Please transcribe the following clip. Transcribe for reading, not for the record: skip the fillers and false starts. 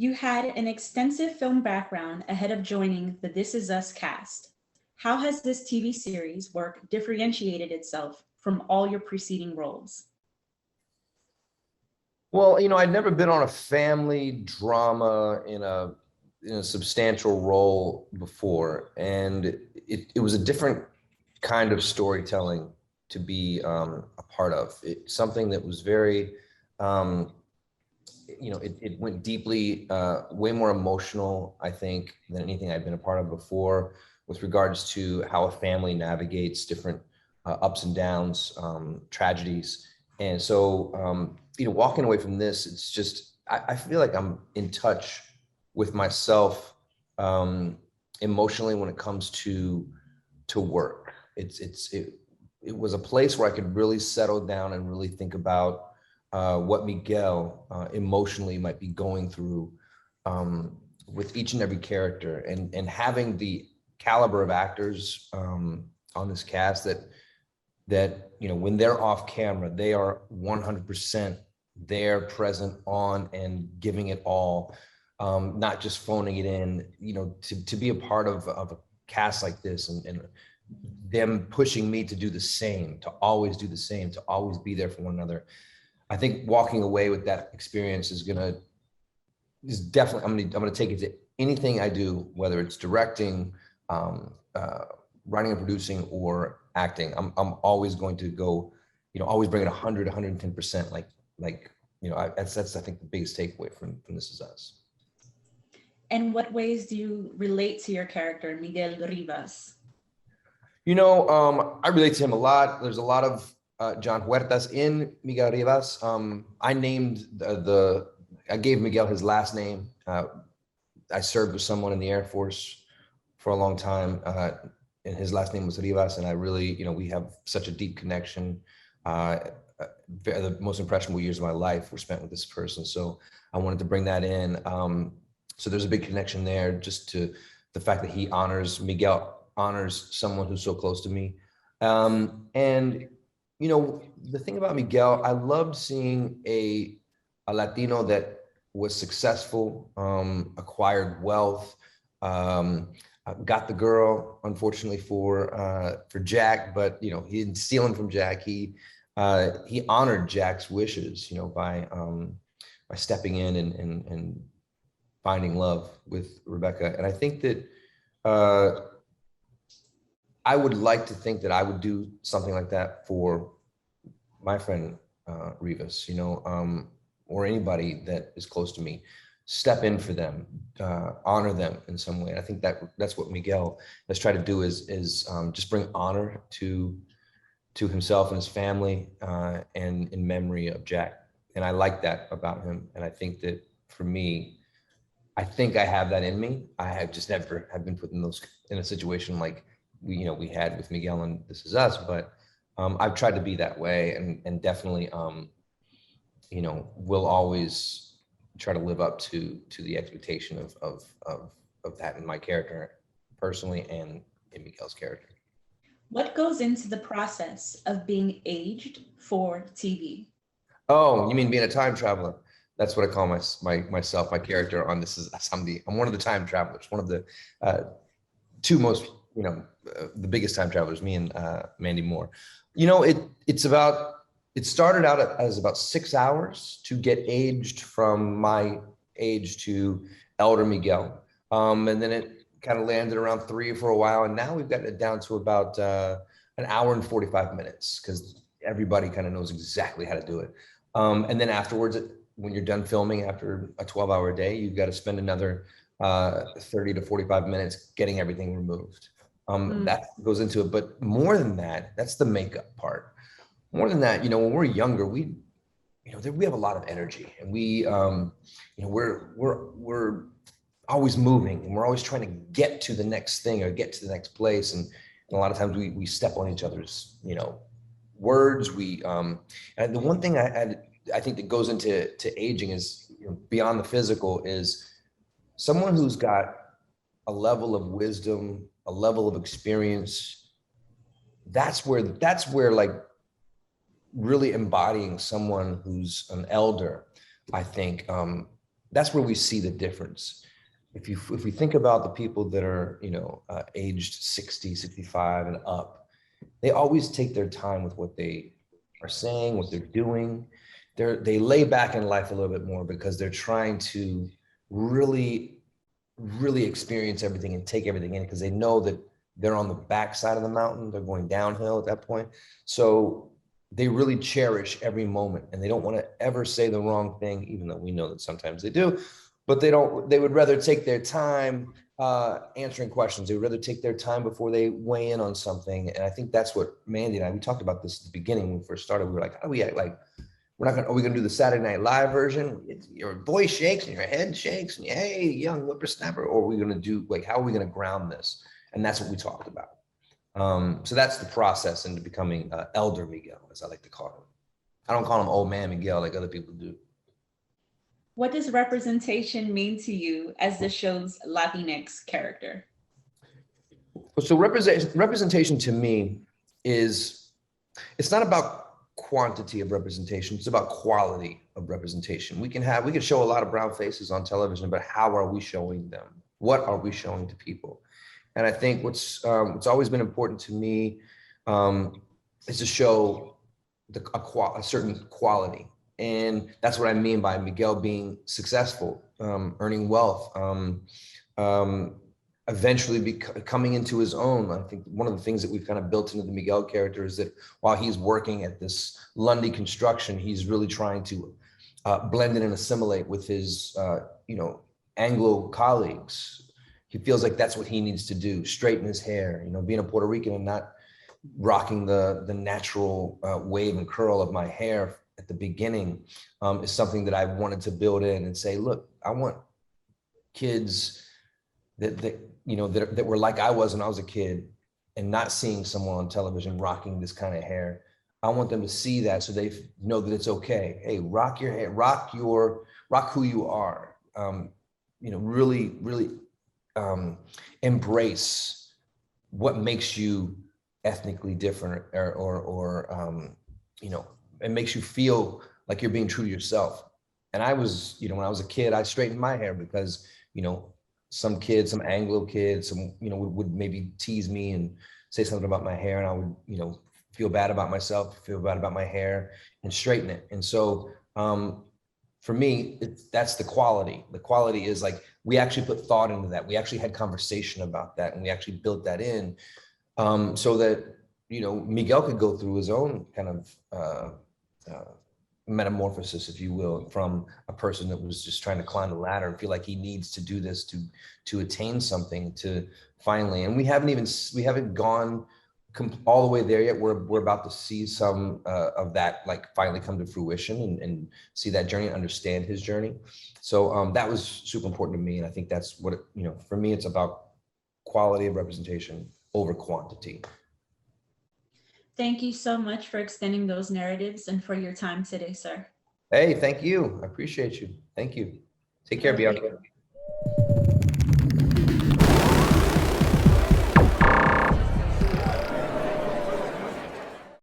You had an extensive film background ahead of joining the This Is Us cast. How has this TV series work differentiated itself from all your preceding roles? Well, I'd never been on a family drama in a substantial role before, and it was a different kind of storytelling to be a part of. It's something that was very, it went deeply, way more emotional, I think, than anything I'd been a part of before, with regards to how a family navigates different ups and downs, tragedies. And so, walking away from this, it's just, I feel like I'm in touch with myself emotionally when it comes to work. It was a place where I could really settle down and really think about what Miguel emotionally might be going through with each and every character, and having the caliber of actors on this cast that when they're off camera, they are 100% there, present, on, and giving it all, not just phoning it in. To be a part of a cast like this, and them pushing me to do the same, to always do the same, to always be there for one another. I think walking away with that experience is definitely, I'm gonna take it to anything I do, whether it's directing, writing and producing, or acting. I'm always going to go, always bring it 100, 110%. That's I think the biggest takeaway from This Is Us. And what ways do you relate to your character, Miguel Rivas? I relate to him a lot. There's a lot of Jon Huertas in Miguel Rivas. I named I gave Miguel his last name. I served with someone in the Air Force for a long time, and his last name was Rivas. And I really, we have such a deep connection. The most impressionable years of my life were spent with this person. So I wanted to bring that in. So there's a big connection there, just to the fact that Miguel honors someone who's so close to me. And the thing about Miguel, I loved seeing a Latino that was successful, acquired wealth, got the girl, unfortunately for Jack, but he didn't steal him from Jack. He honored Jack's wishes, by stepping in and finding love with Rebecca. And I think that I would like to think that I would do something like that for my friend Rivas, or anybody that is close to me. Step in for them, honor them in some way. And I think that's what Miguel has tried to do, is just bring honor to himself and his family, and in memory of Jack. And I like that about him. And I think that for me, I think I have that in me. I have just never have been put in a situation like we had with Miguel and This Is Us, but I've tried to be that way, and definitely will always try to live up to the expectation of that in my character personally, and in Miguel's character. What goes into the process of being aged for TV? Oh, you mean being a time traveler? That's what I call myself, my character on This Is Us. I'm one of the time travelers, one of the two most, the biggest time travelers, me and Mandy Moore. It started out as about 6 hours to get aged from my age to Elder Miguel. And then it kind of landed around 3 for a while. And now we've gotten it down to about an hour and 45 minutes, because everybody kind of knows exactly how to do it. And then afterwards, when you're done filming after a 12-hour day, you've got to spend another 30 to 45 minutes getting everything removed. That goes into it. But more than that, that's the makeup part. More than that, when we're younger, we have a lot of energy, and we're always moving, and we're always trying to get to the next thing or get to the next place. And a lot of times we step on each other's, words. And the one thing I think that goes into aging is, beyond the physical, is someone who's got a level of wisdom, a level of experience. That's where like really embodying someone who's an elder, I think, that's where we see the difference. If we think about the people that are, aged 60, 65 and up, they always take their time with what they are saying, what they're doing. They lay back in life a little bit more because they're trying to really, really experience everything and take everything in, because they know that they're on the backside of the mountain. They're going downhill at that point. So they really cherish every moment, and they don't want to ever say the wrong thing, even though we know that sometimes they do. But they would rather take their time answering questions. They would rather take their time before they weigh in on something. And I think that's what Mandy and I, we talked about this at the beginning when we first started. We were like, how do we act like, are we going to do the Saturday Night Live version? Your voice shakes and your head shakes and hey, young whippersnapper, or are we going to do, like, how are we going to ground this? And that's what we talked about. So that's the process into becoming Elder Miguel, as I like to call him. I don't call him Old Man Miguel like other people do. What does representation mean to you as the show's Latinx character? So representation to me is, it's not about quantity of representation, it's about quality of representation. We can show a lot of brown faces on television, but how are we showing them? What are we showing to people? And I think what's always been important to me is to show a certain quality. And that's what I mean by Miguel being successful, earning wealth, eventually coming into his own. I think one of the things that we've kind of built into the Miguel character is that while he's working at this Lundy construction, he's really trying to blend in and assimilate with his, Anglo colleagues. He feels like that's what he needs to do, straighten his hair, being a Puerto Rican and not rocking the natural wave and curl of my hair at the beginning is something that I wanted to build in and say, look, I want kids that were like I was when I was a kid and not seeing someone on television rocking this kind of hair. I want them to see that so they know that it's okay. Hey, rock your hair, rock who you are. Really, really embrace what makes you ethnically different, or it makes you feel like you're being true to yourself. And I was, when I was a kid, I straightened my hair because, some Anglo kids, would maybe tease me and say something about my hair, and I would, feel bad about myself, feel bad about my hair, and straighten it. And so for me, that's the quality. The quality is like, we actually put thought into that. We actually had conversation about that, and we actually built that in so that, Miguel could go through his own kind of metamorphosis, if you will, from a person that was just trying to climb the ladder and feel like he needs to do this to attain something, to finally, and we haven't gone all the way there yet. We're about to see some of that like finally come to fruition and see that journey and understand his journey. So that was super important to me, and I think that's what for me, it's about quality of representation over quantity. Thank you so much for extending those narratives and for your time today, sir. Hey, thank you. I appreciate you. Thank you. Take care, Bianca.